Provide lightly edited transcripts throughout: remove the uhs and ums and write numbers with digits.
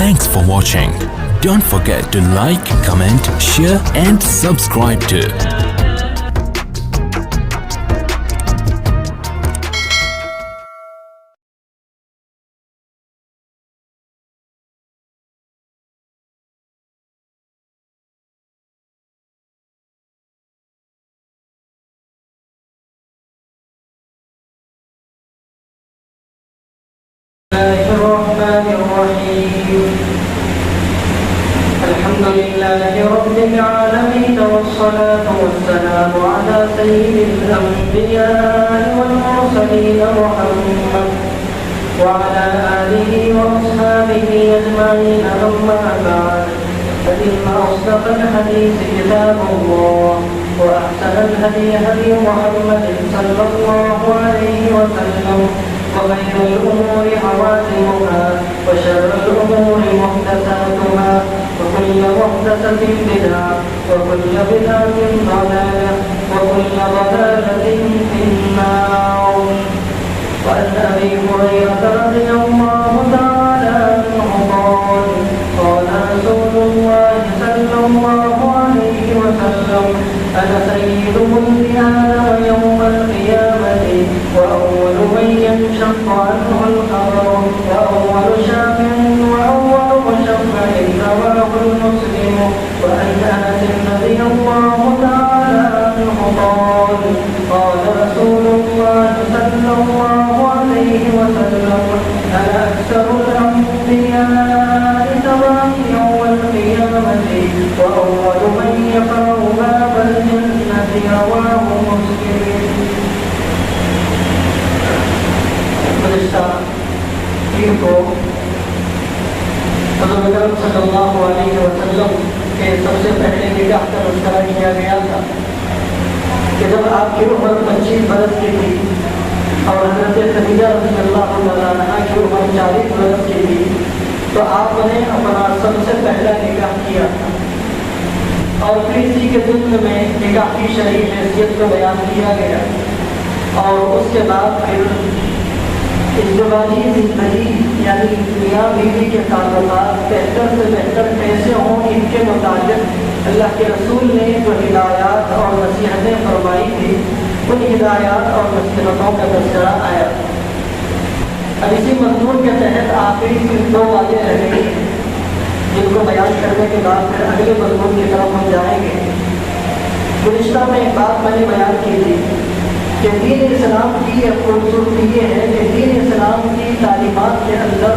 Thanks for watching. Don't forget to like, comment, share and subscribe to الحمد لله رب العالمين والصلاة والسلام على سيد الأنبياء والمرسلين محمد وعلى آله وأصحابه أجمعين أما بعد فإن أصدق الحديث كتاب الله وأحسن الهدي هدي محمد صلى الله عليه وسلم وخير الأمور عواتمها وشر الأمور محدثاتها وكل محدثة بدعة وكل بدعة ضلالة وكل ضلالة في النار. وعن أبي هريرة رضي الله تعالى عنه قال رسول الله صلى الله عليه وسلم أنا سيد ولد آدم يوم القيامة وأول من ينشق عنه القبر وأول شافع وأول مشفع رواه المسلم. وعن أنس رضي الله تعالى عنه قال رسول الله صلى الله عليه وسلم أنا أكثر الأنبياء تبعا يوم القيامة وأول من يقرأ باب الجنة رواه مسلم. گزشتہ پیر کو حضرت اکرم صلی اللہ علیہ وسلم کے سب سے پہلے نکاح کا تذکرہ کیا گیا تھا کہ جب آپ کی عمر 25 برس کی تھی اور حضرت خدیجہ رضی اللہ عنہا کی عمر 40 برس کی تھی تو آپ نے اپنا سب سے پہلا نکاح کیا تھا اور پھر اسی کے ضمن میں نکاح کی شرعی حیثیت کو بیان کیا گیا اور اس کے بعد پھر ازدواجی زندگی یعنی میاں بیوی کے تعلقات بہتر سے بہتر کیسے ہوں ان کے متعلق اللہ کے رسول نے جو ہدایات اور نصیحتیں فرمائی تھی ان ہدایات اور نصیحتوں کا تذکرہ آیا. اب اسی مضمون کے تحت آخری صرف 2 باتیں رہ گئی ہیں جن کو بیان کرنے کے بعد پھر اگلے مضمون کی طرف ہم جائیں گے. گزشتہ میں ایک بات میں نے بیان کی تھی کہ دین اسلام کی ایک خوبصورتی یہ ہے کہ دین اسلام کی تعلیمات کے اندر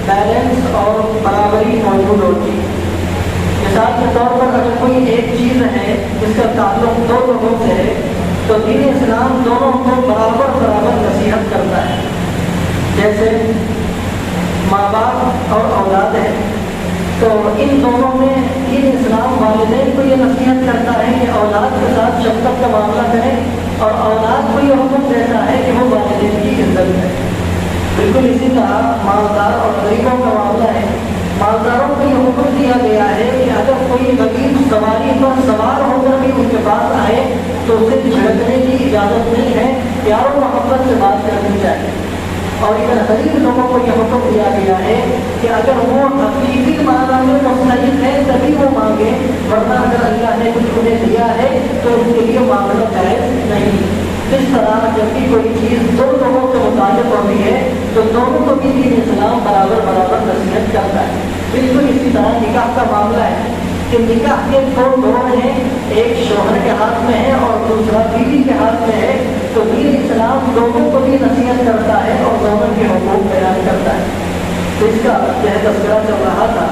بیلنس اور برابری موجود ہوتی ہے. مثال کے طور پر اگر کوئی ایک چیز ہے جس کا تعلق 2 لوگوں سے ہے تو دین اسلام دونوں کو برابر نصیحت کرتا ہے. جیسے ماں باپ اور اولاد ہے تو ان دونوں میں دین اسلام والدین کو یہ نصیحت کرتا ہے کہ اولاد کے ساتھ شفقت کا معاملہ کریں اور اولاد کو یہ حکم دیتا ہے کہ وہ والدین کی عزت کرے. بالکل اسی طرح مالدار اور غریبوں کا معاملہ ہے. مالداروں کو یہ حکم دیا گیا ہے کہ اگر کوئی غریب سواری پر سوار ہو کر بھی ان کے پاس آئے تو اسے جھڑکنے کی اجازت نہیں ہے, پیار و محبت سے بات کرنی چاہیے. اور ادھر غریب لوگوں کو یہ حکم دیا گیا ہے کہ اگر وہ حقیقی معنی میں مستحق ہے تبھی وہ مانگے, ورنہ اگر اللہ نے کچھ انہیں دیا ہے تو ان کے لیے معاملہ جائز نہیں. اس طرح جب بھی کوئی چیز 2 لوگوں سے متعلق ہوتی ہے تو دونوں کو بھی دین اسلام برابر نصیحت کرتا ہے. بالکل اسی طرح نکاح کا معاملہ ہے کہ نکاح کے 2 ڈور ہیں, ایک شوہر کے ہاتھ میں ہے اور دوسرا بیوی کے ہاتھ میں ہے. تو دین اسلام دونوں کو بھی نصیحت کرتا ہے اور دونوں کے حقوق بیان کرتا ہے. تو اس کا یہ تذکرہ چل رہا تھا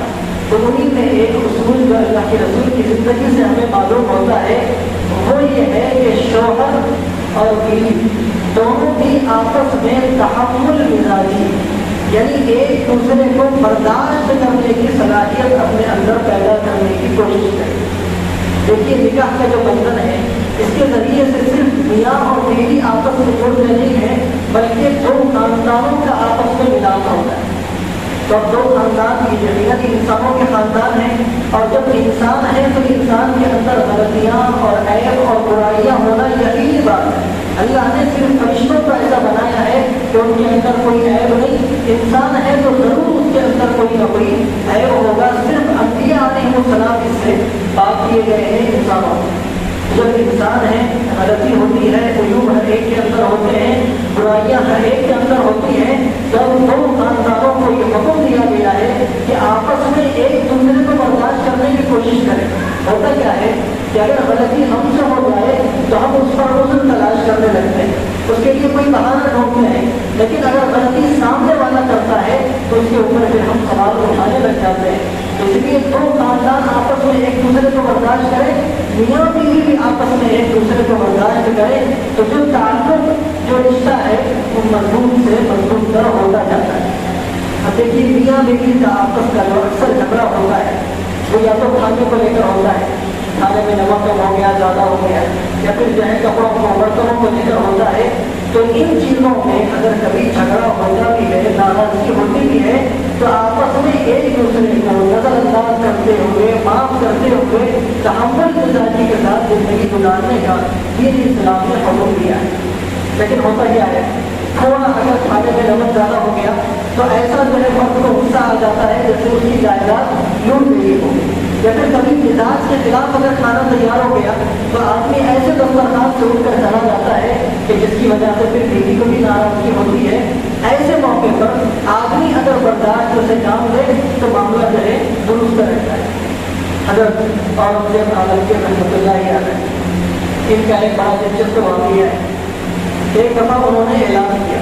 تو انہیں میں ایک اصول جو اللہ کے رسول کی زندگی سے ہمیں معلوم ہوتا ہے وہ یہ ہے کہ شوہر اور بیوی دونوں کی آپس میں تحمل مزاجی یعنی ایک دوسرے کو برداشت کرنے کی صلاحیت اپنے اندر پیدا کرنے کی کوشش کرے. دیکھیے نکاح کا جو بندھن ہے اس کے ذریعے سے صرف میاں اور بیوی آپس میں جڑتے نہیں ہیں بلکہ 2 خاندانوں کا آپس میں ملاپ ہوتا ہے. تو اب 2 خاندان کی جڑیاں انسانوں کے خاندان ہیں اور جب انسان ہے تو انسان کے اندر غلطیاں اور عیب اور برائیاں ہونا یقینی بات ہے. اللہ نے صرف فرشتوں کو ایسا بنایا ہے کہ ان کے اندر کوئی عیب نہیں. انسان ہے تو ضرور اس کے اندر کوئی نہ کوئی عیب انسانوں جب انسان ہے غلطی ہوتی ہے عیوب ہر ایک کے اندر ہوتے ہیں برائیاں ہر ایک کے اندر ہوتی ہیں جب دو خاندانوں کو یہ حکم دیا گیا ہے کہ آپس میں ایک دوسرے کو برداشت کرنے کی کوشش کریں ہوتا کیا ہے کہ اگر غلطی ہم سے ہو جائے تو ہم اس پر عذر تلاش کرنے لگتے ہیں اس کے لیے کوئی بہانہ ڈھونڈتے ہیں لیکن اگر غلطی سامنے والا کرتا ہے تو اس کے اوپر پھر ہم سوال اٹھانے لگ جاتے ہیں اس لیے دو خاندان آپس میں ایک دوسرے کو برداشت کریں میاں بیوی بھی آپس میں ایک دوسرے کو برداشت کریں تو جو تعلق جو رشتہ ہے وہ مضبوط سے مضبوط تر ہوتا جاتا ہے اب دیکھیے میاں بیوی کا آپس کا جو اکثر جھگڑا ہوتا ہے وہ یا تو کھانے کو لے کر ہوتا ہے کھانے میں نمک کم ہو گیا زیادہ ہو گیا یا پھر جو ہے کپڑوں کو برتنوں کو لے کر ہوتا ہے تو ان چیزوں میں اگر کبھی جھگڑا ہوتا بھی ہے ناراضگی ہوتی بھی ہے تو آپس میں ایک دوسرے کو نظر انداز کرتے ہوئے معاف کرتے ہوئے تحمل مزاجی کے ساتھ زندگی گزارنے کا یہ اسلام نے حکم دیا ہے لیکن ہوتا کیا ہے تھوڑا اگر کھانے میں نمک زیادہ ہو گیا تو ایسا جو ہے مرد کو غصہ آ جاتا ہے جیسے اس کی جائیداد لوٹ گئی ہو یا پھر کبھی مزاج کے خلاف اگر کھانا تیار ہو گیا تو آدمی ایسے دسترخوان سے اٹھ کر چلا جاتا ہے کہ جس کی وجہ سے پھر بیوی کو بھی ناراضگی ہوتی ہے ایسے موقع پر آدمی اگر برداشت سے کام لے تو معاملہ جو ہے درست رہتا ہے حضرت اورنگزیب عالم کے رحمۃ اللہ علیہ ان کا ایک بڑا دلچسپ واقعہ ہے ایک دفعہ انہوں نے اعلان کیا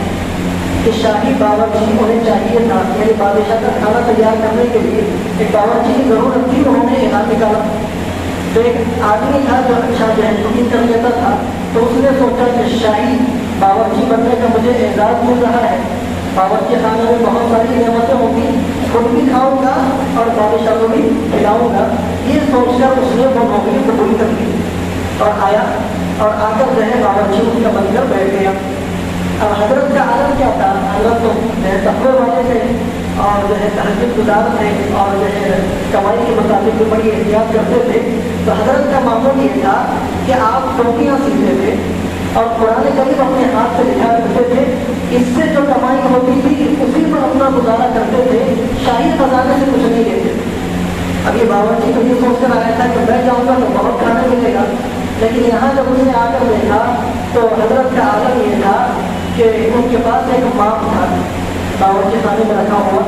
کہ شاہی باورچی انہیں چاہیے تھا یعنی بادشاہ کا کھانا تیار کرنے کے لیے ایک باورچی کی ضرورت تھی انہوں نے اعلان نکالا تو ایک آدمی تھا جو اچھا جو ہے کوکنگ کر لیتا تھا تو اس نے سوچا کہ شاہی باورچی بننے کا مجھے اعزاز مل رہا ہے باورچی خانے میں بہت ساری نعمتیں ہوں گی خود بھی کھاؤں گا اور بادشاہ کو بھی کھلاؤں گا یہ سوچ کر اس نے وہ نوکری قبول کر لی اور آیا اور آ کر جو ہے باورچی ان کا بن کر بیٹھ گیا اب حضرت کا عالم کیا تھا حضرت تو تقوی والے تھے اور جو ہے تہذیب گزار تھے اور جو ہے کمائی کے مطابق بڑی احتیاط کرتے تھے تو حضرت کا معمول یہ تھا کہ آپ ٹوپیاں سیتے تھے اور قرآن کریم اپنے ہاتھ سے لکھا کرتے تھے اس سے جو کمائی ہوتی تھی اسی پر اپنا گزارا کرتے تھے شاہی خزانے سے کچھ نہیں لیتے اب یہ باورچی تو یہ سوچ کر آیا تھا کہ میں جاؤں گا تو بہت کھانا ملے گا لیکن یہاں جب اس نے آ کر دیکھا تو حضرت کا عالم یہ تھا کہ ان کے پاس ایک ماپ تھا باورچی خانے میں رکھا ہوا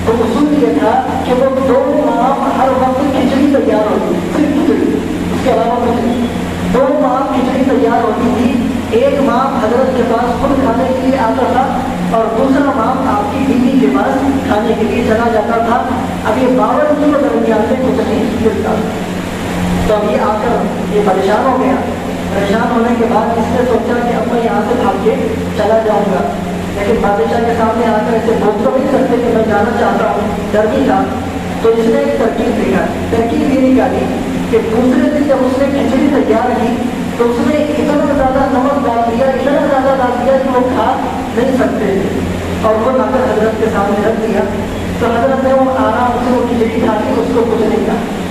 تو اصول یہ تھا کہ وہ دو ماپ ہر وقت کھچڑی تیار ہوتی صرف کھچڑی اس کے علاوہ کچھ نہیں دو ماپ کھچڑی تیار ہوتی تھی ایک ماپ حضرت کے پاس خود کھانے کے لیے آتا تھا اور دوسرا ماپ آپ کی بیوی کے پاس کھانے کے لیے چلا جاتا تھا اب یہ باورچی کے درمیان میں کچھ نہیں ملتا تو اب یہ آ کر یہ پریشان ہو گیا پریشان ہونے کے بعد اس نے سوچا کہ اب میں یہاں سے بھاگ کے چلا جاؤں گا لیکن بادشاہ کے سامنے آ کر اسے بول تو نہیں سکتے کہ میں جانا چاہتا ہوں ڈر بھی تھا تو اس نے ایک ترکیب یہ نکالی کہ دوسرے دن جب اس نے کھچڑی تیار کی تو اس نے اتنا زیادہ نمک ڈال دیا اتنا زیادہ ڈال دیا کہ وہ کھا نہیں سکتے اور وہ لا کر حضرت کے سامنے رکھ دیا تو حضرت نے وہ آرام سے وہ کھچڑی کھا لی اس کو کچھ نہیں کہا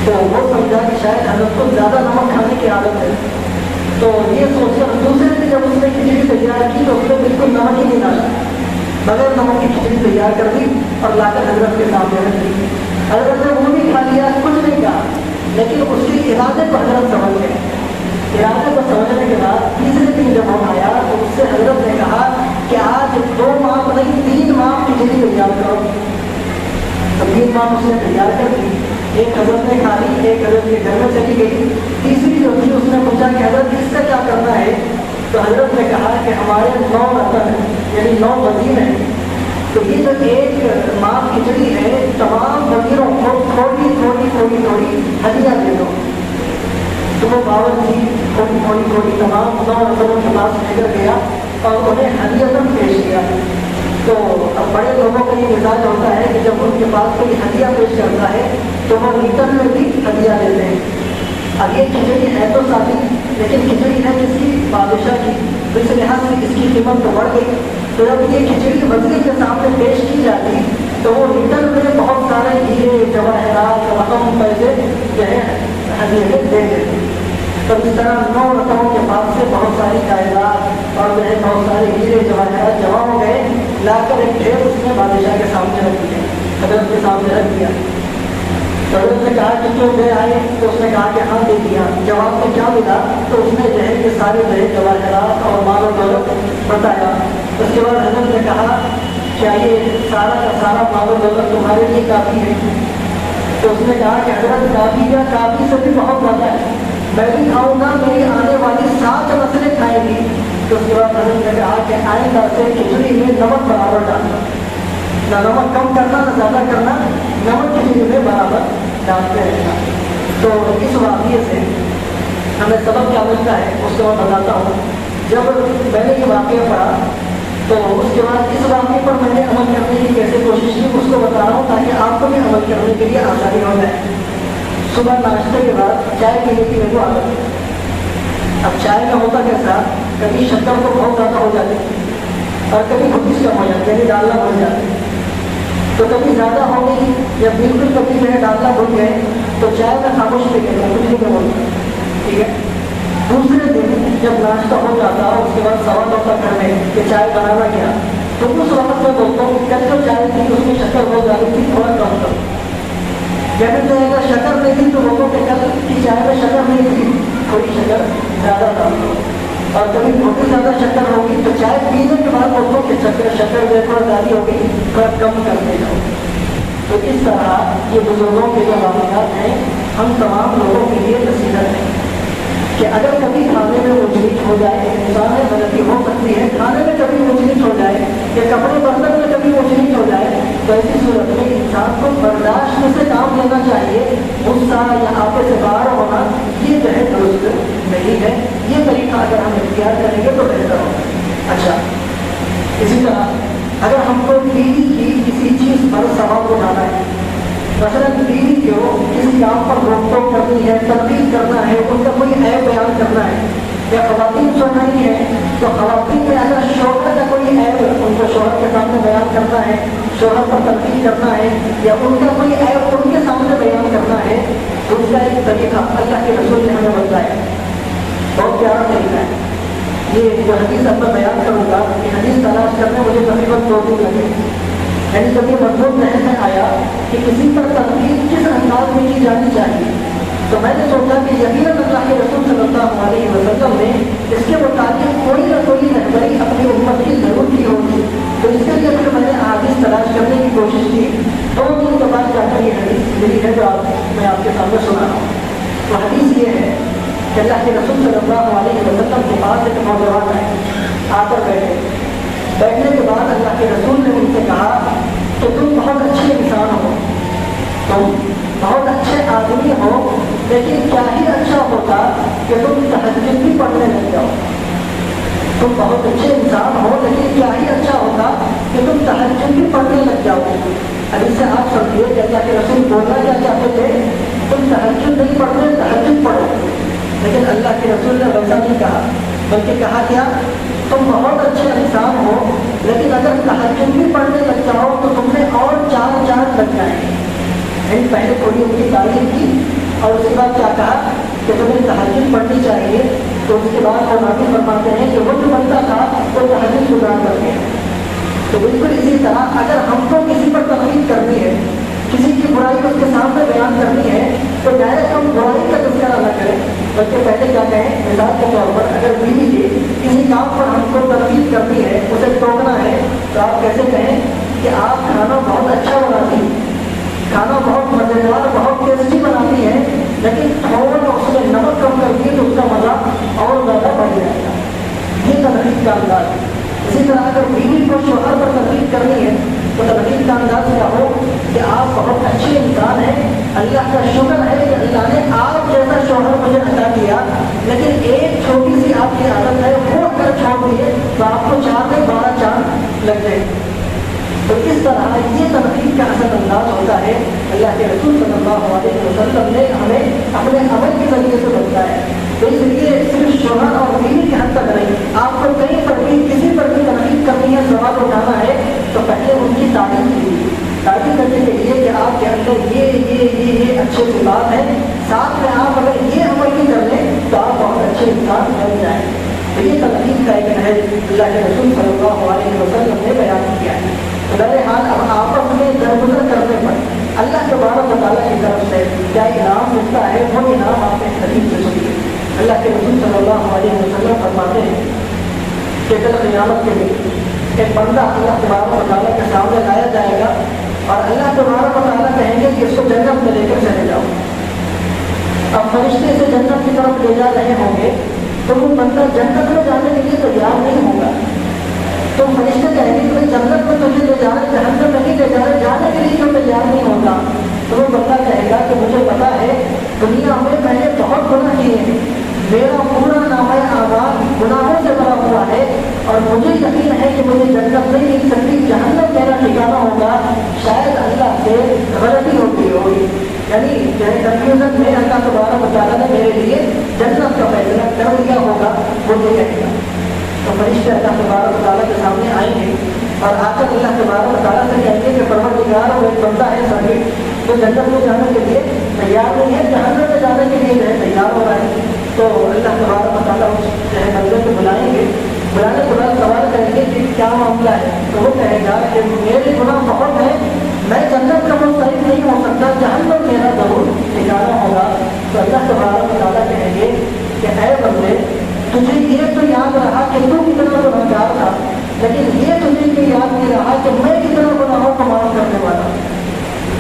تو وہ سمجھا کہ شاید حضرت کو زیادہ نمک کھانے کی عادت ہے تو یہ سوچ کر دوسرے دن جب اس نے کھچڑی تیار کی تو اس نے بالکل نمک ہی نہیں ڈالا بغیر نمک کی کھچڑی تیار کر دی اور لا کر حضرت کے سامنے رکھ دی حضرت نے وہ بھی کھا لیا کچھ نہیں کہا لیکن اس کے ارادے کو حضرت سمجھ گئے ارادے کو سمجھنے کے بعد تیسرے دن جب وہ آیا تو اس سے حضرت نے کہا کہ آج 2 ماہ نہیں 3 ماہ کھچڑی تیار کرو تو 3 ماہ اس نے تیار کر دی ایک حضرت نے کھا لی ایک حضرت کے گھر میں چلی گئی تیسری جو تھی اس نے پوچھا کہ حضرت اس کا کیا کرنا ہے تو حضرت نے کہا کہ ہمارے 9 رتن ہیں یعنی 9 وزیر ہیں تو یہ جو ایک ماں کھچڑی ہے تمام وزیروں کو تھوڑی تھوڑی تھوڑی تھوڑی ہدیہ دے دو تو وہ باورچی تھوڑی تھوڑی تھوڑی تمام 9 رتنوں کے پاس لے کر گیا اور انہیں ہدیتاً پیش کیا تو اب بڑے لوگوں کا یہ مزاج ہوتا ہے کہ جب ان کے پاس کوئی ہدیہ پیش کرتا ہے تو وہ ریٹرن میں بھی ہدیہ دیتے ہیں اب یہ کھچڑی ہے تو سادی لیکن کھچڑی ہے جس کی بادشاہ کی تو اس لحاظ سے اس کی قیمت تو بڑھ گئی تو جب یہ کھچڑی وزیر کے سامنے پیش کی جاتی تو وہ ریٹرن میں بہت سارے ہیرے جواہرات رقم پیسے جو ہے ہدیے میں دے دیتے تو اس طرح 9 رتنوں کے پاس سے بہت ساری جائیداد اور جو ہے بہت سارے ہیرے جواہرات جمع ہو گئے لا کر ایک ڈھیر اس نے بادشاہ کے سامنے رکھ دیا حضرت کے سامنے رکھ دیا تو حضرت نے کہا کہ کیوں گئے آئے؟ تو اس نے کہا کہ ہاں دے دیا۔ جواب میں کیا ملا؟ تو اس نے جو ہے کہ سارے جو ہے جواہرات اور مال و دولت بتایا۔ اس کے بعد حضرت نے کہا کیا یہ سارا کا سارا مال و دولت تمہارے لیے کافی ہے؟ تو اس نے کہا کہ حضرت کافی کا کافی سے بھی بہت زیادہ ہے، میں بھی کھاؤں گا، میری آنے والی 7 نسلیں کھائیں گی۔ تو اس کے بعد حضرت نے کہا کہ آئندہ سے کھچڑی میں نمک برابر ڈالنا، نہ نمک کم کرنا نہ زیادہ کرنا، نمک کھچڑی میں برابر ڈالتے رہنا۔ تو اس واقعے سے ہمیں سبق کیا ملتا ہے اس کو میں بتاتا ہوں۔ جب میں نے یہ واقعہ پڑھا تو اس کے بعد اس واقعے پر میں نے عمل کرنے کی کیسے کوشش کی اس کو بتا رہا ہوں تاکہ آپ کو بھی عمل کرنے کے لیے آسانی ہو جائے۔ صبح ناشتے کے بعد چائے پینے کی میرے کو عادت ہے۔ اب چائے میں ہوتا کیسا، کبھی شکر تو بہت زیادہ ہو جاتی ہے اور کبھی خود کم ہو جاتی ہے، یعنی ڈالنا بھول جاتی ہے۔ تو کبھی زیادہ ہو گئی یا بالکل کبھی جو ہے ڈالنا بھول گئے تو چائے میں خاموش پہ گئے کچھ نہیں بولتا، ٹھیک ہے۔ دوسرے دن جب ناشتہ ہو جاتا اس کے بعد سوال ہوتا کرنے کہ چائے بنانا کیا، تو اس وقت میں بولتا ہوں کہ کل جو چائے تھی اس میں شکر ہو جاتی تھی، تھوڑا کم کرو۔ یا پھر جو اگر شکر نہیں تھی تو بولو کہ کل کی چائے میں شکر نہیں تھی، تھوڑی شکر زیادہ ڈال دو۔ اور کبھی بہت ہی زیادہ شکر ہوگی تو چائے پینے کے بعد بولو کہ شکر جو تھوڑا زیادہ ہوگی، تھوڑا کم کر دے جاؤ۔ تو اس طرح یہ بزرگوں کے جو واقعات ہیں ہم تمام لوگوں کے لیے نصیحت ہے کہ اگر کبھی کھانے میں اونچ نیچ ہو جائے، انسان میں غلطی ہو سکتی ہے، کھانے میں کبھی اونچ نیچ ہو جائے یا کپڑے برتن میں کبھی اونچ نیچ ہو جائے، تو ایسی صورت میں انسان کو برداشت سے کام لینا چاہیے۔ غصہ یا آپے سے باہر ہونا یہ جو ہے درست نہیں ہے، یہ طریقہ اگر ہم اختیار کریں گے تو بہتر ہوگا۔ اچھا، اسی طرح اگر ہم کو بیوی کی کسی چیز پر ثواب اٹھانا ہے، مثلاً بیوی کو کسی کام پر روک ٹوک کرنی ہے، تنقید کرنا ہے، ان کا کوئی عیب بیان کرنا ہے، یا خواتین سن رہی ہیں تو خواتین میں اگر شوہر کا کوئی عیب ان کو شوہر کے سامنے بیان کرنا ہے، شوہر پر تنقید کرنا ہے یا ان کا کوئی عیب ان کے سامنے بیان کرنا ہے، تو اس کا ایک طریقہ اللہ کے رسول نے ہمیں بتایا، بہت پیارا طریقہ ہے۔ یہ جو حدیث اب میں بیان کروں گا، یہ حدیث تلاش کرنے مجھے تقریباً 2 دن لگے، یعنی جب یہ مضمون ذہن میں آیا کہ کسی پر تنقید کس انداز میں کی جانی چاہیے، تو میں نے سوچا کہ یقیناً اللہ کے رسول صلی اللہ علیہ وسلم نے اس کے مطابق کوئی نہ کوئی رہبری اپنی امت کی ضرور کی ہوگی۔ تو اس کے لیے پھر میں نے حدیث تلاش کرنے کی کوشش کی، 2 دن کے بعد جا کر یہ حدیث ملی ہے جو میں آپ کے سامنے سنا رہا ہوں۔ تو حدیث یہ ہے کہ اللہ کے رسول صلی اللہ علیہ وسلم کے پاس ایک نوجوان ہے، آ کر بیٹھنے کے بعد اللہ کے رسول نے ان سے کہا کہ تم بہت اچھے انسان ہو، تم بہت اچھے آدمی ہو، لیکن کیا ہی اچھا ہوتا کہ تم تہجد بھی پڑھنے لگ جاؤ۔ تم بہت اچھے انسان ہو لیکن کیا ہی اچھا ہوتا کہ تم تہجد بھی پڑھنے لگ جاؤ۔ اب اس سے آپ سمجھیے کہ اللہ کے رسول بولنا کیا چاہتے تھے، تم تہجد نہیں پڑھتے، تہجد پڑھو، لیکن اللہ کے رسول نے ویسا نہیں کہا، بلکہ کہا کیا، تم بہت اچھے انسان ہو لیکن اگر تہجد بھی پڑھنے لگ جاؤ تو تم نے اور 4 چاند لگ جائیں گے۔ یعنی پہلے تھوڑی ان کی تعریف کی اور اس کے بعد کیا کہا کہ تمہیں تہجد پڑھنی چاہیے، تو اس کے بعد وہ نبی فرماتے ہیں کہ وہ جو بندہ تھا وہ تہجد گزار کر گیا۔ تو بالکل اسی طرح اگر ہم کو کسی پر تنقید کرنی ہے، کسی کی برائی اس کے سامنے بیان کرنی ہے، تو ڈائریکٹ ہم برائی کا تذکرہ نہ کریں، بلکہ پہلے کیا کہیں، مثال کے طور پر اگر بیوی کی کسی کام پر ہم کو تنقید کرنی ہے، اسے ٹوکنا ہے، تو آپ کیسے کہیں کہ آپ کھانا بہت اچھا بناتی ہیں، کھانا بہت مزیدار بہت ٹیسٹی بناتی ہے، لیکن تھوڑا اس میں نمک کم کر دیے تو اس کا مزہ اور زیادہ بڑھ جائے گا۔ یہ تنقید کا انداز ہے۔ اسی طرح اگر بیوی کو شوہر پر تنقید کرنی ہے تو تنقید کا انداز کیا ہو کہ آپ بہت اچھے انسان ہیں، اللہ کا شکر ہے کہ اللہ نے آپ جیسا شوہر مجھے عطا کیا، لیکن ایک چھوٹی سی آپ کی عادت ہے، وہ اگر چھوڑ دیے تو آپ کو 4 سے 12 چاند لگ جائے۔ تو اس طرح یہ تنقید کا اصل انداز ہوتا ہے۔ اللہ کے رسول صلی اللہ علیہ وسلم نے ہمیں اپنے عمل کے ذریعے سے بتایا ہے، تو اس لیے صرف شوہر اور بیوی کے حد تک نہیں، آپ کو کہیں پر بھی کسی پر بھی تنقید کرنی ہے، سوال اٹھانا ہے، تو پہلے ان کی تعریف کیجیے، تعریف کرنے کے لیے کہ آپ کے اندر یہ اچھے سے بات ہے، ساتھ میں آپ اگر یہ عمل بھی کر لیں تو آپ بہت اچھے انسان بن جائیں۔ تو یہ تنقید کا ایک نہج اللہ کے رسول صلی اللہ علیہ وسلم نے بیان کیا ہے۔ بہرحال اب آپس میں درگزر کرنے پر اللہ تبارک و تعالیٰ کی طرف سے کیا قیامت کے دن ایک بندہ اللہ تبارک و تعالیٰ کے سامنے لایا جائے گا اور اللہ تبارک و تعالیٰ کہیں گے کہ اس کو جنت میں لے کر چلے جاؤ. اب فرشتے اسے جنت کی طرف لے جا رہے ہوں گے تو وہ بندہ جنت میں جانے کے لیے تیار نہیں ہوگا. تو فرشتے کہیں گے کہ جنت میں تجھے لے جا رہے, جہنم میں نہیں لے جا رہے, جانے کے لیے کیوں تیار نہیں ہوگا؟ تو وہ بندہ کہے گا کہ مجھے پتا ہے دنیا میں نے بہت گناہ کیے ہیں, میرا پورا نامہ اعمال گناہوں سے بھرا ہوا ہے اور مجھے یقین ہے کہ مجھے جنت نہیں مل سکتی, جہنم میرا ٹھکانا ہوگا. شاید اللہ سے غلطی ہوتی ہوگی, یعنی کنفیوژن میں اللہ تبارک و تعالیٰ نے میرے لیے جنت کا فیصلہ کر لیا ہوگا, وہ یہ کہے گا. تو فرشتے اللہ تبارک و تعالیٰ کے سامنے آئیں گے اور آ کر اللہ تبارک و تعالیٰ سے کہیں گے کہ پروردگار اور ایک بندہ ہے سبھی جو جنت میں جانے کے لیے تیار نہیں ہے, جہنم میں جانے کے لیے تیار ہو رہا ہے. تو اللہ تبارک و تعالیٰ اس بندے کو بلائیں گے, بلانے کے بعد سوال کریں گے کہ کیا معاملہ ہے؟ تو وہ کہے گا کہ میرے گناہ بہت ہیں, میں جنت کا مستحق نہیں ہو سکتا, جہنم میرا ضرور ٹھکانا ہوگا. تو اللہ تبارک و تعالیٰ کہیں گے کہ اے بندے, تجھے یہ تو یاد رہا کہ تو کتنا گنہگار تھا, لیکن یہ تجھے یہ یاد نہیں رہا کہ میں کتنا گناہوں کو معاف کرنے والا ہوں.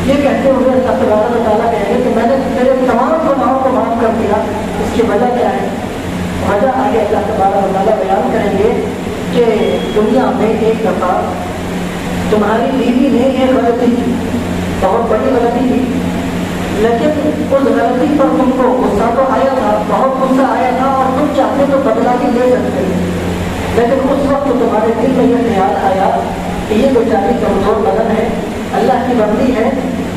یہ کہتے ہوئے اللہ تبارک و تعالیٰ کہیں گے کہ میں نے تیرے تمام گناہوں کو معاف کر دیا. اس کی وجہ کیا ہے؟ وجہ آگے اللہ تبارک و تعالیٰ بیان کریں گے کہ دنیا میں ایک دفعہ تمہاری بیوی نے ایک غلطی کی, بہت بڑی غلطی کی, لیکن اس غلطی پر تم کو غصہ تو آیا تھا, بہت غصہ آیا تھا اور تم چاہتے تو بدلا بھی لے سکتے تھے, لیکن اس وقت تمہارے دل میں یہ خیال آیا کہ یہ بیچاری کمزور بدن ہے, اللہ کی بندی ہے,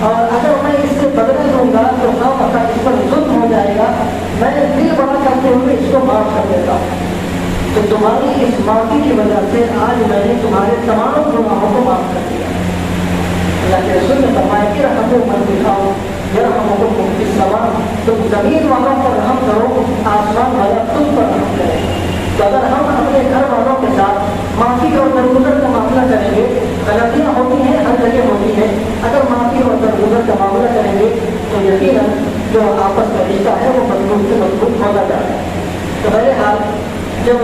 اور اگر میں اس سے بدلا لوں گا تو نہ پتہ اس پر ظلم ہو جائے گا, میں دل بڑا کرتے ہوئے اس کو معاف کر دیتا ہوں. تو تمہاری اس معافی کی وجہ سے آج میں نے تمہارے تمام گناہوں کو معاف کر دیا. اللہ کے رسول نے فرمایا کہ رحمت من دکھاؤ یرحمکم فی السماء, تم زمین والوں پر رحم کرو, آسمان والا تم پر رحم کرے. تو اگر ہم اپنے گھر والوں کے ساتھ معافی اور درگزر کا معاملہ کریں گے, غلطیاں ہوتی ہیں ہر جگہ ہوتی ہیں, اگر معافی اور درگزر کا معاملہ کریں گے تو یقیناً جو آپس کا رشتہ ہے وہ مضبوط سے مضبوط ہوتا جاتا ہے. تو بہرحال جب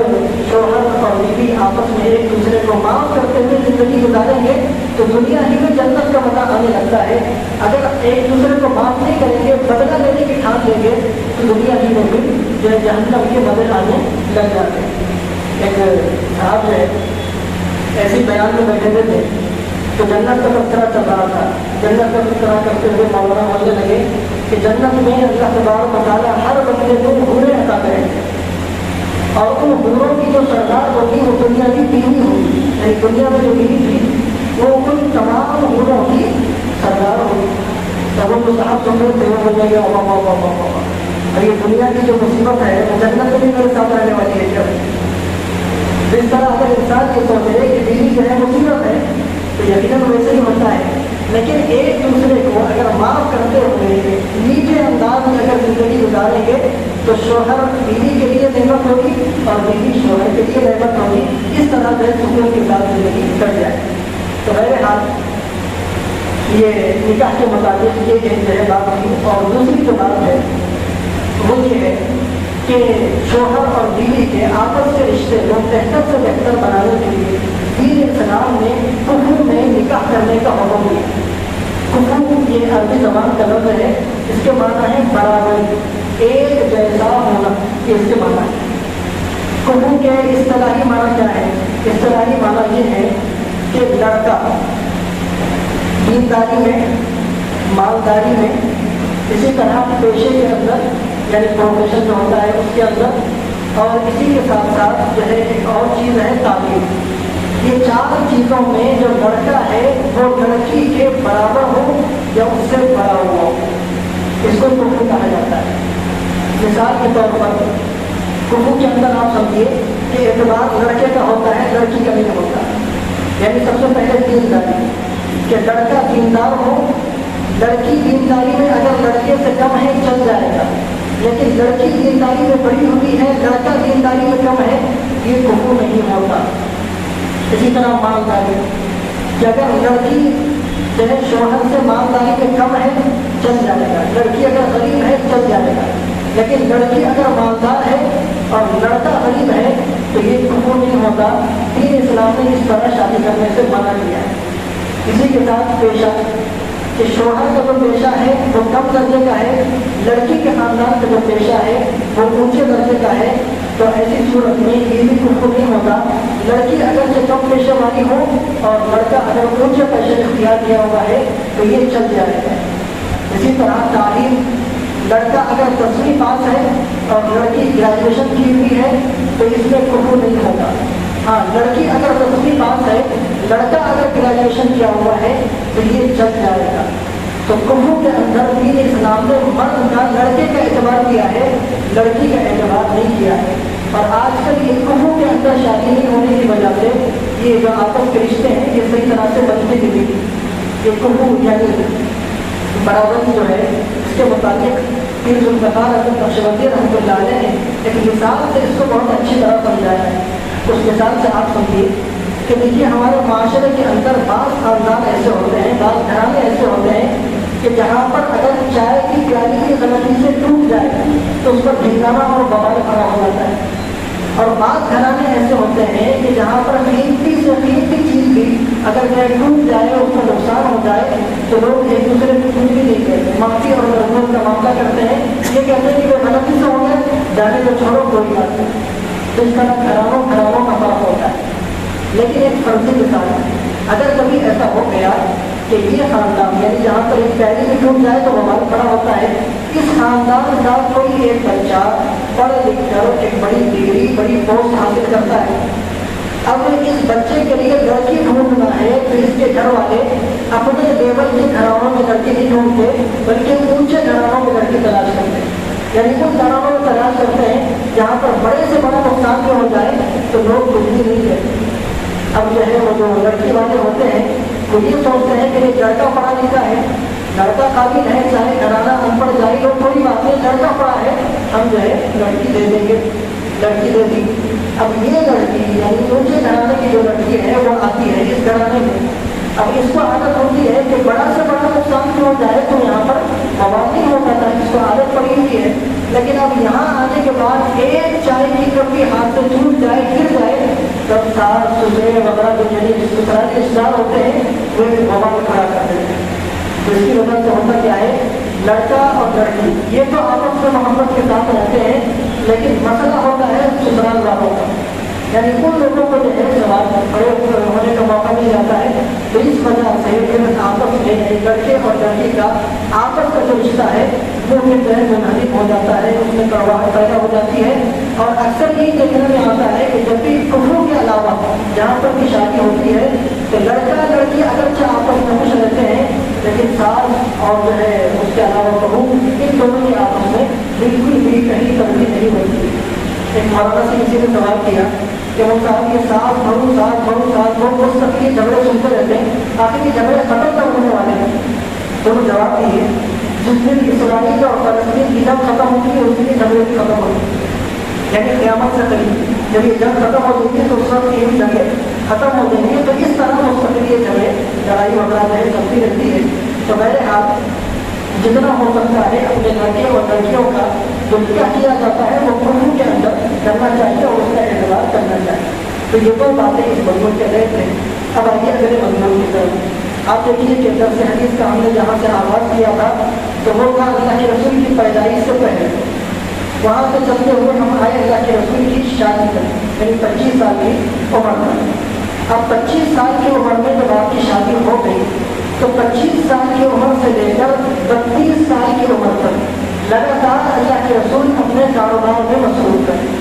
شوہر اور بیوی آپس میں ایک دوسرے کو معاف کرتے ہوئے زندگی گزاریں گے تو دنیا ہی میں جنت کا مزہ آنے لگتا ہے. اگر ایک دوسرے کو معاف نہیں کریں گے, بدلہ لینے کی ٹھان لیں گے, تو دنیا ہی میں بھی جو ہے جہنم کے مزے آنے لگ جاتے ہیں. ایک صاحب ہے ایسے بیان میں بیٹھے ہوئے تھے تو جنت کا تذکرہ چل رہا تھا. جنت کا تذکرہ کرتے ہوئے مولانا بولنے لگے کہ جنت میں اللہ تبارک و تعالیٰ ہر بندے کو حوریں عطا کریں گے, اور ان حوروں کی جو سردار ہوگی وہ دنیا کی بیوی ہوگی, یعنی دنیا میں جو بیوی تھی وہ ان تمام حوروں کی سردار ہوگی. جب وہ صاحب سن رہے تھے وہ بولنے گے اور یہ دنیا کی جو مصیبت ہے وہ جنت میں بھی میرے ساتھ رہنے والی ہے. جس طرح اگر انسان یہ سوچے کہ بیوی جو ہے مصیبت ہے تو یقیناً ویسے ہی ہوتا ہے, لیکن ایک دوسرے کو اگر معاف کرتے ہوئے نیچے انداز میں اگر زندگی گزاریں گے تو شوہر بیوی کے لیے نعمت ہوگی اور بیوی شوہر کے لیے نعمت ہوگی. اس طرح جو سکون کے ساتھ زندگی کٹ جائے. تو بہرحال یہ نکاح کے مطابق یہ ایک جو ہے بات کی. اور دوسری جو بات ہے وہ یہ ہے کہ شوہر اور بیوی کے آپس کے رشتے کو بہتر سے بہتر بنانے کے لیے دین اسلام نے کفو میں نکاح کرنے کا حکم دیا. کفو یہ عربی زبان کا لفظ ہے, اس کے معنی ہے برابری, ایک جیسا ہونا, یہ اس کے معنی ہے. کفو کے اصطلاحی معنی کیا ہے؟ اصطلاحی معنی یہ ہے کہ لڑکا دینداری میں, مالداری میں, اسی طرح پیشے کے اندر یعنی پروفیشن جو ہوتا ہے اس کے اندر, اور اسی کے ساتھ ساتھ جو ہے ایک اور چیز ہے تعلیم. یہ چار چیزوں میں جو لڑکا ہے وہ لڑکی کے برابر ہو یا اس سے بڑا ہو, اس کو کفو کہا جاتا ہے. مثال کے طور پر کفو کے اندر آپ سمجھیے کہ اعتبار لڑکے کا ہوتا ہے, لڑکی کا نہیں ہوتا. یعنی سب سے پہلے دینداری, کہ لڑکا دیندار ہو. لڑکی دینداری میں اگر لڑکے سے کم ہے چل جائے گا, لیکن لڑکی دینداری میں بڑی ہوئی ہے, لڑکا دینداری میں کم ہے, یہ کفو نہیں ہوتا. اسی طرح مالداری, کہ اگر لڑکی جو ہے شوہر سے مالداری میں کم ہے چل جائے گا, لڑکی اگر غریب ہے چل جائے گا, لیکن لڑکی اگر مالدار ہے اور لڑکا غریب ہے تو یہ کفر نہیں ہوتا. دین اسلام نے اس طرح شادی کرنے سے منع کیا ہے. اسی کے ساتھ پیشہ کہ شوہر کا جو پیشہ ہے وہ کم درجے کا ہے, لڑکی کے خاندان کا جو پیشہ ہے وہ اونچے درجے کا ہے, تو ایسی صورت میں یہ بھی کفر نہیں ہوتا. لڑکی اگر سے کم پیشے والی ہو اور لڑکا اگر اونچے پیشے اختیار کیا ہوا ہے تو یہ چل جائے گا. اسی طرح تعلیم, لڑکا اگر 10ویں پاس ہے اور لڑکی گریجویشن کی ہوئی ہے تو اس میں کفر نہیں ہوتا. ہاں, لڑکی اگر 10ویں پاس ہے, لڑکا اگر گریجویشن کیا ہوا ہے تو یہ چل جائے گا. تو کفر کے اندر دین اسلام نے مرد کا لڑکے کا اعتبار کیا ہے, لڑکی کا اعتبار نہیں کیا ہے. اور آج کل یہ کفر کے اندر شادی نہیں ہونے کی وجہ سے یہ جو آپس کے رشتے ہیں یہ صحیح طرح سے بنتے بھی نہیں. یہ کفر یعنی برابری جو ہے اس کے متعلق پیر ذوالفقار حضرت نقشبندی رحمۃ اللہ علیہ نے ایک مثال سے اس کو بہت اچھی طرح سمجھایا ہے. اس مثال سے آپ سمجھیے کہ دیکھیے ہمارے معاشرے کے اندر بعض خاندان ایسے ہوتے ہیں, بعض گھرانے ایسے ہوتے ہیں کہ جہاں پر اگر چائے کی پیالی کی غلطی سے ٹوٹ جائے تو اس پر ڈھنگانا اور بوال کھڑا ہو جاتا ہے. اور بعض گھرانے ایسے ہوتے ہیں کہ جہاں پر قیمتی سے قیمتی چیز بھی اگر وہ ٹوٹ جائے, اس کا نقصان ہو جائے تو لوگ ایک دوسرے کو کچھ بھی نہیں کہتے, معافی اور رحمت کا معاملہ کرتے ہیں. یہ کہتے ہیں کہ وہ غلطی سے ہو گئے, جانے کو چھوڑو, کوئی بات نہیں. تو اس طرح گھرانوں کا فرق ہوتا ہے. لیکن ایک فرضی مثال ہے, اگر کبھی ایسا ہو گیا کہ یہ خاندان یعنی جہاں پر ایک پیری میں ٹوٹ جائے تو بوال کھڑا ہوتا ہے, اس خاندان کا کوئی ایک بچہ پڑھ لکھ کر ایک بڑی ڈگری, بڑی پوسٹ حاصل کرتا ہے. اب اس بچے کے لیے لڑکی ڈھونڈنا ہے تو اس کے گھر والے اپنے لیول کے گھرانوں میں لڑکی نہیں ڈھونڈتے بلکہ اونچے گھرانوں میں لڑکی تلاش کرتے ہیں. یعنی ان گھرانوں میں تلاش کرتے ہیں جہاں پر بڑے سے بڑا نقصان بھی ہو جائے تو لوگ کچھ بھی نہیں کہتے. اب جو ہے وہ جو لڑکی والے ہوتے ہیں وہ یہ سوچتے ہیں کہ یہ لڑکا پڑھا لکھا ہے, لڑکا قابل ہے, چاہے گھرانہ ان پڑھ جائے گا کوئی بات نہیں, لڑکا پڑھا ہے, ہم جو ہے لڑکی دے دیں گے. لڑکی دے دی. اب یہ لڑکی یعنی اونچے گھرانے کی جو لڑکی ہے وہ آتی ہے اس گھرانے میں. اب اس کو عادت ہوتی ہے کہ بڑا سے بڑا نقصان بھی ہو جائے تو یہاں پر بوال نہیں ہوتا تھا, اس کو عادت پڑی ہوئی ہے. لیکن اب یہاں آنے کے بعد ایک چائے کی کپ بھی ہاتھ سے ٹوٹ جائے, گر جائے, تب سار صبح وغیرہ جو یعنی سسرالی رشتے دار ہوتے ہیں وہ بوال کھڑا کر دیتے ہیں. تو اس کی وجہ سے ہوتا کیا ہے, لڑکا اور لڑکی یہ تو آپس میں محبت کے ساتھ رہتے ہیں, لیکن مسئلہ ہوتا ہے سسرال والوں کا. یعنی ان لوگوں کو جو ہے سوال بڑے ہونے کا موقع مل جاتا ہے. تو اس وجہ سے پھر آپس میں لڑکے اور لڑکی کا آپس کا جو رشتہ ہے وہ جو ہے منحرف ہو جاتا ہے, اس میں کڑواہٹ پیدا ہو جاتی ہے. اور اکثر یہ دیکھنے میں آتا ہے کہ جب بھی کفروں کے علاوہ جہاں پر بھی شادی ہوتی ہے تو لڑکا لڑکی اگرچہ آپس میں خوش رہتے ہیں لیکن ساس اور جو ہے اس کے علاوہ بہو ان دونوں کے آپس میں بالکل بھی کہیں ترقی نہیں ہوتی. ایک مولانا سے کسی نے سوال کیا کہ وہ صاحب یہ ساس بہو اس طرح کے جھگڑے سنتے رہتے ہیں, آخر یہ جھگڑے ختم نہ ہونے والے ہیں. تو وہ جواب دیے جس دن اسرائیل اور فلسطین کی جنگ ختم ہوتی ہے اس دن جھگڑے بھی ختم ہوتی ہے. یعنی قیامت سے قریب جب یہ جنگ ختم ہو جائے گی تو اس وقت یہ جنگیں ختم ہو جائیں گی. تو اس طرح مستقل یہ جگہ لڑائی وغیرہ جو ہے چلتی رہتی ہے. تو میرے ہاتھ جتنا ہو سکتا ہے اپنے لڑکے اور لڑکیوں کا جو نکاح کیا جاتا ہے وہ قانون کے اندر کرنا چاہیے اور اس کا اعتبار کرنا چاہیے. تو یہ دو باتیں اس مضمون کے تحت ہیں. اب آئیے اگلے مضمون کی طرف. آپ دیکھیے کہ درس حدیث کا ہم نے جہاں سے آغاز کیا تھا تو وہ تھا اللہ کے رسول کی پیدائش سے پہلے. وہاں سے چلتے ہوئے ہم آئے اللہ کے رسول کی شادی پر, یعنی 25 سال کی عمر میں. اب 25 سال کی عمر میں جب آپ کی شادی ہو گئی تو 25 سال کی عمر سے لے کر 32 سال کی عمر تک لگاتار اللہ کے رسول اپنے کاروبار میں مصروف رہے.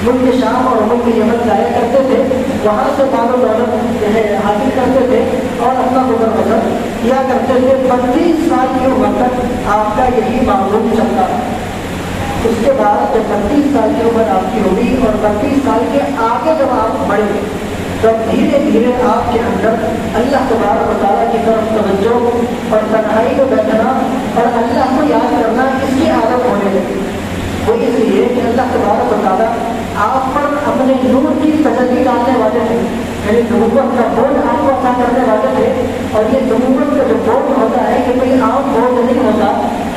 ملک شام اور ملک یمن جایا کرتے تھے, وہاں سے مال و دولت حاصل کرتے تھے اور اپنا گزر بسر کیا کرتے تھے. 32 سال کی عمر تک آپ کا یہی معمول چلتا ہے. اس کے بعد جب 32 سال کی عمر آپ کی ہوگی اور 32 سال کے آگے جب آپ بڑھیں تب دھیرے دھیرے آپ کے اندر اللہ تبارک و تعالیٰ کی طرف توجہ اور تنہائی کو بیٹھنا اور اللہ کو یاد کرنا اس کی عادت ہونے لگی. وہ اس لیے کہ اللہ تبارک و تعالیٰ آپ پر اپنے نور کی تجلی ڈالنے والے تھے, یعنی نبوت کا بوجھ آپ کو عطا کرنے والے تھے. اور یہ نبوت کا جو بوجھ ہوتا ہے کہ کوئی عام بوجھ نہیں ہوتا,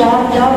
4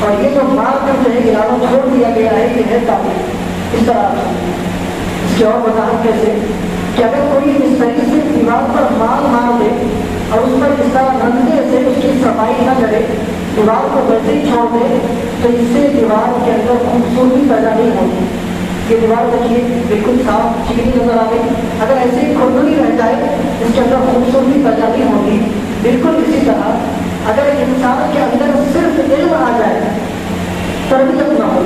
اور یہ جو مار کر جو ہے علاوہ چھوڑ دیا گیا ہے یہ ہے تعلیم۔ اس طرح اس کی اور وضاحت کیسے کہ اگر کوئی مستری سے دیوار پر مار دے اور اس پر اس طرح رنگے سے اس کی صفائی نہ کرے، دیوار کو ویسے ہی چھوڑ دے، تو اس سے دیوار کے اندر خوبصورتی پیدا نہیں ہوگی۔ یہ دیوار دیکھیے بالکل صاف چکنی نظر آ گئی، اگر ایسے ہی کھردری رہ جائے اس کے اندر خوبصورتی پیدا نہیں ہوگی۔ بالکل اسی طرح اگر انسان کے اندر صرف علم آ جائے، تربیت نہ ہو،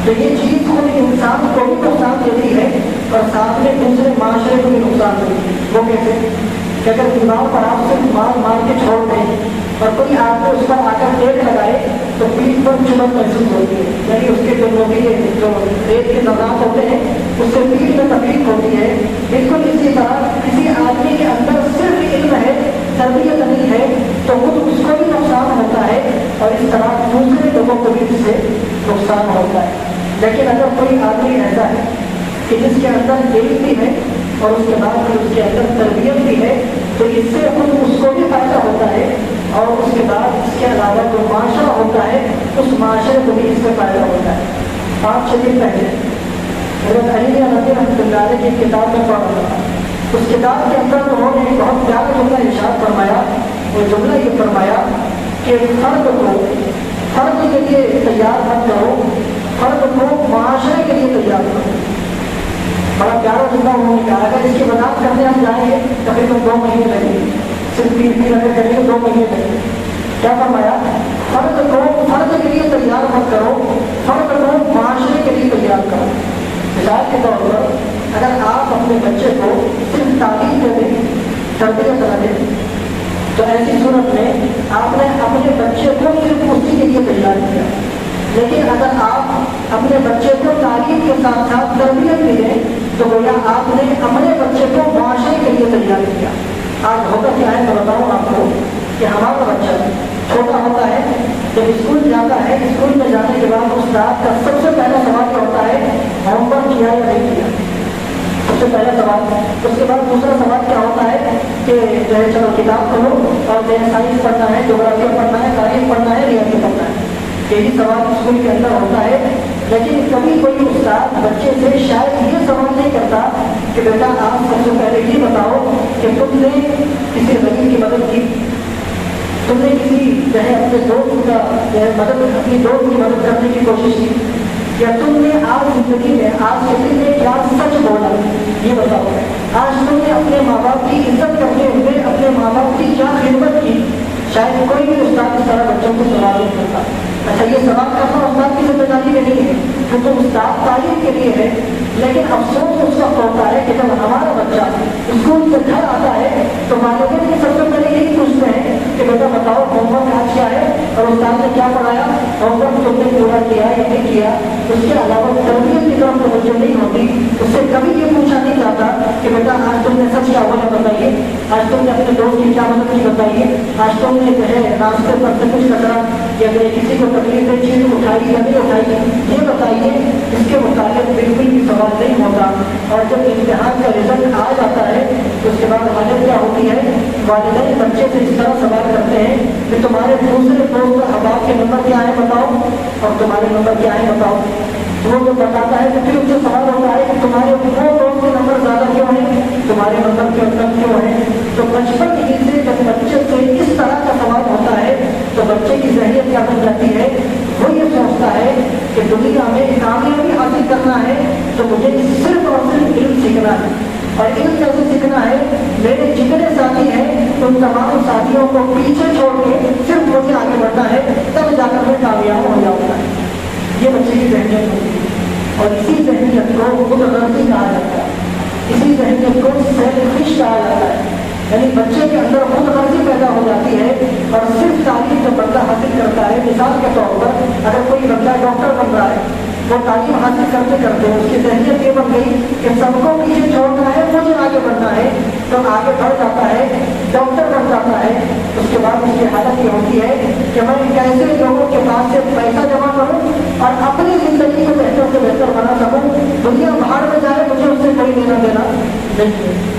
تو یہ چیز خود انسان کو بھی نقصان دیتی ہے اور ساتھ میں دوسرے معاشرے کو بھی نقصان دیتی ہے۔ وہ کیسے کہ اگر دیوار پر آپ صرف مار کے چھوڑ دیں اور کوئی آدمی اس پر آ کر ریت لگائے تو پیٹھ پر چبھن محسوس ہوتی ہے، یعنی اس کے جو ریت کے نظام ہوتے ہیں اس سے پیٹھ میں تکلیف ہوتی ہے۔ بالکل اسی طرح کسی آدمی کے اندر صرف علم ہے، تربیت نہیں ہے، تو خود اس کو بھی نقصان ہوتا ہے اور اس طرح دوسرے لوگوں کو بھی اس سے نقصان ہوتا ہے۔ لیکن اگر کوئی آدمی ایسا ہے کہ جس کے اندر علم بھی ہے اور اس کے بعد پھر اس کے اندر تربیت بھی ہے، تو اس سے خود اس کو بھی فائدہ ہوتا ہے اور اس کے بعد اس کے علاوہ جو معاشرہ ہوتا ہے اس معاشرے کو بھی اس سے فائدہ ہوتا ہے۔ 5-6 دن پہلے حضرت علی رضی اللہ عنہ کی کتاب میں پڑھ رہا تھا، اس کتاب کے اندر انہوں نے ایک بہت پیارا جملہ ارشاد فرمایا۔ وہ جملہ یہ فرمایا کہ فرد کے لیے تیار مت کرو، فرد کو معاشرے کے لیے تیار کرو۔ بڑا پیارا جملہ انہوں نے کہا، اگر اس کی وضاحت کرنے ہم جائیں گے تقریباً 2 مہینے لگیں گے، صرف 3 اگر کریں گے 2 مہینے لگیں گے۔ کیا فرمایا؟ فرد کے لیے تیار مت کرو، فرد کو معاشرے کے لیے تیار کرو۔ مثال کے طور پر اگر آپ اپنے بچے کو صرف تعلیم دے دیں، تربیت نہ دیں، تو ایسی صورت میں آپ نے اپنے بچے کو صرف اسی کے لیے تیار کیا۔ لیکن اگر آپ اپنے بچے کو تعلیم کے ساتھ ساتھ تربیت بھی دیں تو گویا آپ نے اپنے بچے کو معاشرے کے لیے تیار کیا۔ آج ہوتا کیا ہے میں بتاؤں آپ کو کہ ہمارا بچہ چھوٹا ہوتا ہے، جب اسکول جاتا ہے، اسکول میں جانے کے بعد استاد کا سب سے پہلا سوال کیا ہوتا ہے؟ ہوم ورک کیا یا نہیں کیا؟ سب سے پہلا سوال۔ اس کے بعد دوسرا سوال کیا ہوتا ہے کہ جو ہے چلو کتاب پڑھو اور جو ہے سائنس پڑھنا ہے، جغرافیہ پڑھنا ہے، تاریخ پڑھنا ہے، ریاضی پڑھنا ہے۔ یہی سوال اسکول کے اندر ہوتا ہے، لیکن کبھی کوئی استاد بچے سے شاید یہ سوال نہیں کرتا کہ بیٹا آپ سب سے پہلے یہ بتاؤ کہ تم نے کسی غریب کی مدد کی، تم نے کسی جو ہے اپنے دوست کا جو ہے اپنی دوست کی مدد کرنے کی کوشش کی، یا تم نے آج زندگی میں آج کسی نے کیا سچ بولا، یہ بتاؤ۔ آج تم نے اپنے ماں باپ کی عزت کرتے ہوئے اپنے ماں باپ کی کیا خدمت کی۔ شاید کوئی بھی استاد اس طرح بچوں کو سوال نہیں کرتا۔ اچھا یہ سوال کرنا استاد کی ذمہ داری میں نہیں ہے، کیونکہ استاد تعلیم کے لیے ہے، لیکن افسوس اس وقت ہوتا ہے کہ جب ہمارا بچہ اسکول سے گھر آتا ہے تو والدین بھی سب سے پہلے یہی پوچھتے ہیں کہ بیٹا بتاؤ ہوم ورک آج کیا ہے اور استاد نے کیا پڑھایا، ہوم ورک تم نے پورا کیا یا نہیں کیا۔ اس کے علاوہ تربیت کی طرف توجہ نہیں ہوتی، اس سے کبھی یہ پوچھا نہیں جاتا کہ بیٹا آج تم نے سچ کیا بولا بتائیے، آج تم نے اپنے دوست کی کیا مدد کی بتائیے، آج تم نے جو ہے راستے پر سے کچھ کچرا یا کسی کو تکلیف دے چیز اٹھائی یا نہیں اٹھائی، یہ بتائیے۔ اس کے متعلق بالکل بھی سوال نہیں ہوتا، اور جب امتحان کا رزلٹ آ جاتا ہے تو اس کے بعد حالت کیا ہوتی ہے؟ والدین بچے سے اس طرح سوال کرتے ہیں کہ تمہارے دوسرے دوست اور احباب کے نمبر کیا ہے بتاؤ، اور تمہارے نمبر کیا ہے بتاؤ۔ وہ جو بتاتا ہے تو پھر اس سے سوال ہوتا ہے کہ تمہارے وہ دوست کے نمبر زیادہ کیوں ہیں، تمہارے نمبر کم کیوں ہیں۔ تو بچپن ہی سے جب بچے سے اس طرح کا سوال ہوتا ہے تو بچے کی ذہنیت کیا بن جاتی ہے؟ وہ یہ سوچتا ہے کہ دنیا میں کامیابی حاصل کرنا ہے تو مجھے صرف اور صرف علم سیکھنا ہے، اور علم کیسے سیکھنا ہے؟ میرے جتنے ساتھی ہیں ان تمام ساتھیوں کو پیچھے چھوڑ کے صرف مجھے آگے بڑھنا ہے، تب جا کر میں کامیاب ہو جاؤں گا۔ یہ بچے کی ذہنیت ہوتی ہے، اور اسی ذہنیت کو خود غرضی کہا جاتا ہے، اسی ذہنیت کو سیلفش کہا جاتا ہے، یعنی بچے کے اندر خود غرضی پیدا ہو جاتی ہے اور صرف تعلیم جو بندہ حاصل کرتا ہے۔ مثال کے طور پر اگر کوئی بندہ ڈاکٹر بن رہا ہے، وہ تعلیم حاصل کرتے کرتے اس کی ذہنیت یہ بن گئی کہ سب کو پیچھے چھوڑنا ہے، مجھے آگے بڑھنا ہے، تو آگے بڑھ جاتا ہے، ڈاکٹر بن جاتا ہے۔ اس کے بعد اس کی حالت یہ ہوتی ہے کہ میں کیسے لوگوں کے پاس سے پیسہ جمع کروں اور اپنی زندگی کو بہتر سے بہتر بنا سکوں، دنیا باہر میں جائے مجھے اس سے کوئی لینا دینا نہیں ہے۔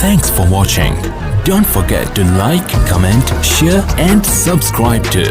Thanks for watching. Don't forget to like, comment, share and subscribe to